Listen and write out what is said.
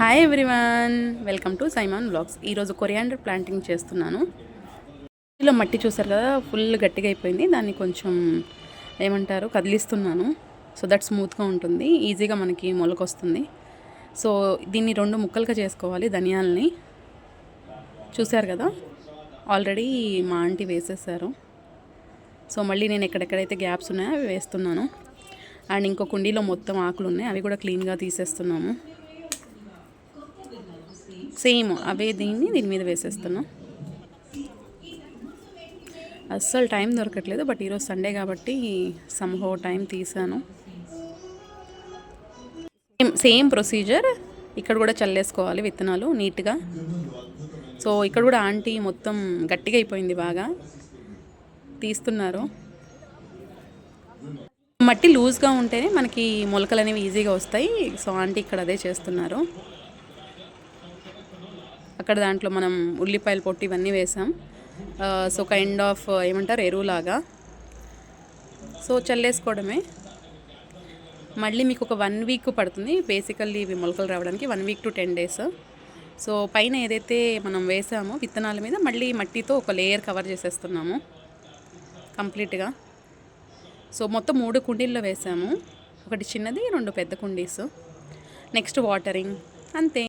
Hi everyone, welcome to Saiman blogs. ఈరోజు coriander planting చేస్తున్నాను. ఇలా మట్టి చూసారు కదా, ఫుల్ గట్టిగా అయిపోయింది. దాన్ని కొంచెం ఏమంటారు కదిలిస్తున్నాను. సో దట్ స్మూత్గా ఉంటుంది, ఈజీగా మనకి మొలకొస్తుంది. సో దీన్ని 2 ముక్కలుగా చేసుకోవాలి. ధనియాలని చూసారు కదా, ఆల్రెడీ మా ఆంటీ వేసేసారు. సో మళ్ళీ నేను ఎక్కడెక్కడైతే గ్యాప్స్ ఉన్నాయో అవి వేస్తున్నాను. అండ్ ఇంకో కుండీలో మొత్తం ఆకులు ఉన్నాయి, అవి కూడా క్లీన్గా తీసేస్తున్నాము. సేమ్ అవే దీని మీద వేసేస్తున్నాం. అస్సలు టైం దొరకట్లేదు, బట్ ఈరోజు సండే కాబట్టి సమ్హౌ టైం తీసాను. సేమ్ ప్రొసీజర్ ఇక్కడ కూడా చల్లేసుకోవాలి విత్తనాలు నీట్గా. సో ఇక్కడ కూడా ఆంటీ మొత్తం గట్టిగా అయిపోయింది, బాగా తీస్తున్నారు. మట్టి లూజ్గా ఉంటేనే మనకి మొలకలు అనేవి ఈజీగా వస్తాయి. సో ఆంటీ ఇక్కడ అదే చేస్తున్నారు. అక్కడ దాంట్లో మనం ఉల్లిపాయలు పొట్టు ఇవన్నీ వేసాం. సో కైండ్ ఆఫ్ ఏమంటారు ఎరువులాగా. సో చల్లేసుకోవడమే. మళ్ళీ మీకు ఒక 1 వీక్ పడుతుంది బేసికల్లీ ఇవి మొలకలు రావడానికి, 1 వీక్ to 10 days. సో పైన ఏదైతే మనం వేసామో విత్తనాల మీద మళ్ళీ మట్టితో ఒక లేయర్ కవర్ చేసేస్తున్నాము కంప్లీట్గా. సో మొత్తం 3 కుండీల్లో వేసాము, ఒకటి చిన్నది, 2 పెద్ద కుండీస్. నెక్స్ట్ వాటరింగ్, అంతే.